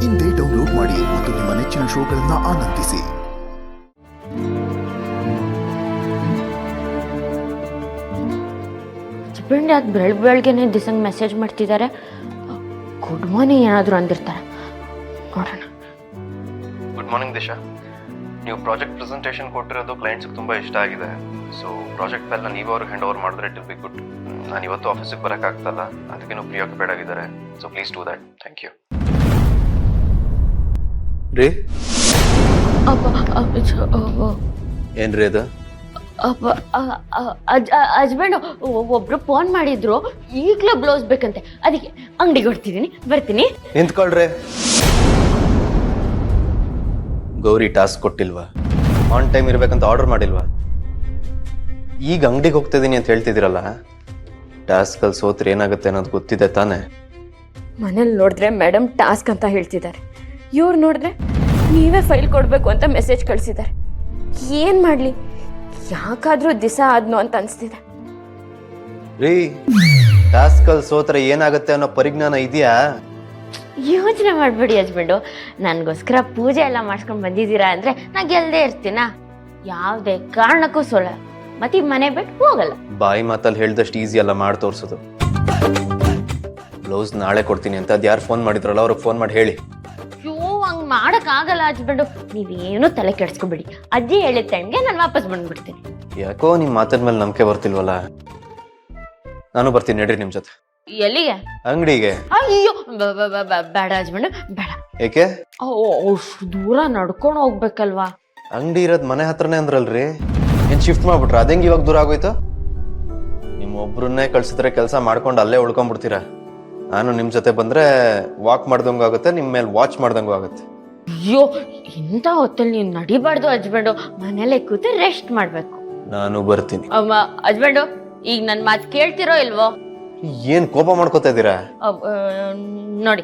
ಇಂದೇ ಡೌನ್ಲೋಡ್ ಮಾಡಿ ಮತ್ತು ನಿಮ್ಮ ನೆಚ್ಚಿನ ಶೋಗಳನ್ನು ಆನಂದಿಸಿ. ಹಸ್ಬೆಂಡ್ ಯಾಕೆ ಬೆಳಗ್ಗೆನೆ ದಿಸಂಗ್ ಮೆಸೇಜ್ ಮಾಡ್ತಿದ್ದಾರೆ? ಗುಡ್ ಮಾರ್ನಿಂಗ್ ಏನಾದರೂ ಅಂದಿರ್ತಾರೆ, ನೋಡೋಣ. Good morning Disha. ನೀವು ಪ್ರಾಜೆಕ್ಟ್ ಪ್ರೆಸೆಂಟೇಷನ್ ಕೊಟ್ಟಿರೋದು ಕ್ಲೈಂಟ್ಸ್ಗೆ ತುಂಬ ಇಷ್ಟ ಆಗಿದೆ. ಸೊ ಪ್ರಾಜೆಕ್ಟ್ ಫೈಲ್ನ ನೀವು ಅವ್ರಿಗೆ ಹ್ಯಾಂಡ್ ಓವರ್ ಮಾಡಿದ್ರೆ ಇಟ್ ವಿಲ್ ಬಿ ಗುಡ್. ನಾನು ಇವತ್ತು ಆಫೀಸಿಗೆ ಬರೋಕ್ಕಾಗ್ತಲ್ಲ, ಅದಕ್ಕೇನು ಪ್ರಿಯಾಕ್ಯುಪೈಡ್ ಆಗಿದ್ದಾರೆ. So please do that. Thank you. ರೀ ಏನ್ರಿ ಅದು? ಹಸ್ಬೆಂಡ್ ಒಬ್ರು ಫೋನ್ ಮಾಡಿದ್ರು, ಈಗಲೇ ಬ್ಲೌಸ್ ಬೇಕಂತೆ, ಅದಕ್ಕೆ ಅಂಗಡಿಗೆ ಹೊಡ್ತಿದ್ದೀನಿ, ಬರ್ತೀನಿ. ನಿಂತ್ಕೊಳ್ರಿ. ಗೌರಿ ಟಾಸ್ಕ್ ಕೊಟ್ಟಿಲ್ವಾ? ಆನ್ ಟೈಮ್ ಇರ್ಬೇಕಂತ ಆರ್ಡರ್ ಮಾಡಿಲ್ವಾ? ಈಗ ಅಂಗಡಿಗೆ ಹೋಗ್ತಿದ್ದೀನಿ ಅಂತ ಹೇಳ್ತಿದ್ದೀರಲ್ಲ, ಟಾಸ್ಕಲ್ಲಿ ಸೋತ್ರೆ ಏನಾಗುತ್ತೆ ಅನ್ನೋದು ಗೊತ್ತಿದೆ ತಾನೆ? ಮನೇಲಿ ನೋಡಿದ್ರೆ ಮೇಡಮ್ ಟಾಸ್ಕ್ ಅಂತ ಹೇಳ್ತಿದ್ದಾರೆ, ಇವ್ರು ನೋಡಿದ್ರೆ ನೀವೇ ಫೈಲ್ ಕೊಡಬೇಕು ಅಂತ ಮೆಸೇಜ್ ಕಳಿಸಿದ್ದಾರೆ. ಏನು ಮಾಡಲಿ, ಯಾಕಾದ್ರೂ ದಿಸ ಆದ್ನು ಅಂತ ಅನಿಸ್ತಿದೆ. ರೀ, ಟಾಸ್ಕಲ್ಲಿ ಸೋತ್ರೆ ಏನಾಗುತ್ತೆ ಅನ್ನೋ ಪರಿಜ್ಞಾನ ಇದೆಯಾ? ಯೋಚನೆ ಮಾಡಬೇಡಿ ಹಸ್ಬೆಂಡು, ನನಗೋಸ್ಕರ ಪೂಜೆ ಎಲ್ಲ ಮಾಡ್ಸ್ಕೊಂಡು ಬಂದಿದ್ದೀರಾ ಅಂದರೆ ನಾನು ಗೆಲ್ಲದೆ ಇರ್ತೀನ? ಯಾವುದೇ ಕಾರಣಕ್ಕೂ ಸೋಲ, ಮತ್ತೆ ಈ ಮನೆ ಬಿಟ್ಟು ಹೋಗಲ್ಲ. ಬಾಯಿ ಮಾತಲ್ಲಿ ಹೇಳ್ದಷ್ಟು ಈಸಿ ಅಲ್ಲ ಮಾಡಿ ತೋರಿಸೋದು. ಬ್ಲೌಸ್ ನಾಳೆ ಕೊಡ್ತೀನಿ ಅಂತ ಅದು ಯಾರು ಫೋನ್ ಮಾಡಿದ್ರಲ್ಲ ಅವ್ರಿಗೆ ಫೋನ್ ಮಾಡಿ ಹೇಳಿ. ಅಯ್ಯೋ, ಹಂಗೆ ಮಾಡೋಕ್ಕಾಗಲ್ಲ ಹಸ್ಬೆಂಡು, ನೀವೇನು ತಲೆ ಕೆಡಿಸ್ಕೊಬೇಡಿ. ಅಜ್ಜಿ ಹೇಳಿದ ಟೈಮ್ಗೆ ನಾನು ವಾಪಸ್ ಬಂದ್ಬಿಡ್ತೀನಿ. ಯಾಕೋ ನಿಮ್ಮ ಮಾತಿನ ಮೇಲೆ ನಂಬಿಕೆ ಬರ್ತಿಲ್ವಲ್ಲ. ನಾನು ಬರ್ತೀನಿ, ನಡ್ರಿ ನಿಮ್ಮ ಜೊತೆ. ಎಲ್ಲಿಗೆ? ಅಂಗಡಿಗೆ. ಅಯ್ಯೋ ಬೇಡ ಹಸ್ಬೆಂಡು, ಬೇಡ. ಏಕೆ? ಅಷ್ಟು ದೂರ ನಡ್ಕೊಂಡು ಹೋಗ್ಬೇಕಲ್ವಾ? ಅಂಗಡಿ ಇರೋದ್ ಮನೆ ಹತ್ರನೇ ಅಂದ್ರಲ್ರಿ, ಏನ್ ಶಿಫ್ಟ್ ಮಾಡ್ಬಿಟ್ರ? ಅದಂಗೆ ಇವಾಗ ದೂರ ಆಗೋಯ್ತು? ನಿಮ್ಮ ಒಬ್ರನ್ನೇ ಕಳ್ಸಿದ್ರೆ ಕೆಲಸ ಮಾಡ್ಕೊಂಡು ಅಲ್ಲೇ ಉಳ್ಕೊಂಡ್ಬಿಡ್ತೀರಾ. ನಾನು ನಿಮ್ ಜೊತೆ ಬಂದ್ರೆ ವಾಕ್ ಮಾಡ್ದಂಗೂ ಆಗುತ್ತೆ, ನಿಮ್ ಮೇಲೆ ವಾಚ್ ಮಾಡ್ದಂಗೂ ಆಗುತ್ತೆ. ಅಯ್ಯೋ, ಇಂಥ ಹೊತ್ತಲ್ಲಿ ನೀವು ನಡಿಬಾರ್ದು ಹಸ್ಬೆಂಡು, ಮನೇಲೆ ಕೂತು ರೆಸ್ಟ್ ಮಾಡ್ಬೇಕು. ನಾನು ಬರ್ತೀನಿ. ಹಸ್ಬೆಂಡು, ಈಗ ನನ್ನ ಮಾತು ಕೇಳ್ತಿರೋ ಇಲ್ವೋ? ಏನ್ ಕೋಪ ಮಾಡ್ಕೋತಾ ಇದ್ದೀರಾ? ನೋಡಿ,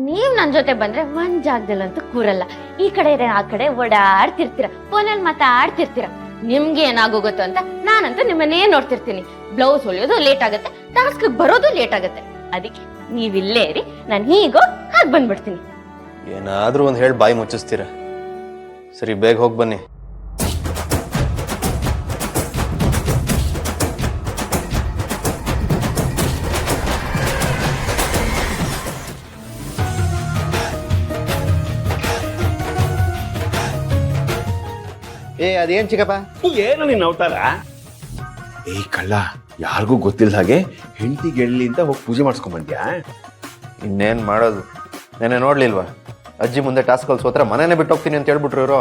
ನೀವ್ ನನ್ ಜೊತೆ ಬಂದ್ರೆ ಒಂದ್ ಜಾಗದಲ್ಲಂತೂ ಕೂರಲ್ಲ. ಈ ಕಡೆ ಆ ಕಡೆ ಓಡಾಡ್ತಿರ್ತೀರ, ಫೋನಲ್ಲಿ ಮಾತಾಡ್ತಿರ್ತೀರ. ನಿಮ್ಗೆ ಏನಾಗೋಗುತ್ತೋ ಅಂತ ನಾನಂತೂ ನಿಮ್ಮನ್ನೇ ನೋಡ್ತಿರ್ತೀನಿ. ಬ್ಲೌಸ್ ಹೊಲಿಯೋದು ಲೇಟ್ ಆಗುತ್ತೆ, ಟಾಸ್ಕ್ ಬರೋದು ಲೇಟ್ ಆಗುತ್ತೆ. ಅದಕ್ಕೆ ನೀವಿಲ್ಲೇ ಇರಿ, ನಾನು ಹೀಗೋ ಹಾಗೆ ಬಂದ್ಬಿಡ್ತೀನಿ. ಏನಾದ್ರೂ ಒಂದ್ ಹೇಳಿ ಬಾಯಿ ಮುಚ್ಚಿಸ್ತೀರ. ಸರಿ, ಬೇಗ ಹೋಗಿ ಬನ್ನಿ. ಅದೇನ್ ಚಿಕ್ಕಪ್ಪ? ಏನು ನೀನ್ ಅವತಾರ? ಏಯ್ ಕಳ್ಳ, ಯಾರಿಗೂ ಗೊತ್ತಿಲ್ಲ ಹಾಗೆ ಹೆಂಡತಿಗೆ ಎಳ್ಳಿ ಅಂತ ಹೋಗಿ ಪೂಜೆ ಮಾಡಿಸ್ಕೊಂಡ್ ಬಂದ್ಯಾ? ಇನ್ನೇನ್ ಮಾಡೋದು? ನೆನೆ ನೋಡ್ಲಿಲ್ವಾ, ಅಜ್ಜಿ ಮುಂದೆ ಟಾಸ್ಕಲ್ಲಿ ಸೋತ್ರ ಮನೇನೆ ಬಿಟ್ಟು ಹೋಗ್ತೀನಿ ಅಂತ ಹೇಳ್ಬಿಟ್ರು ಇವರು.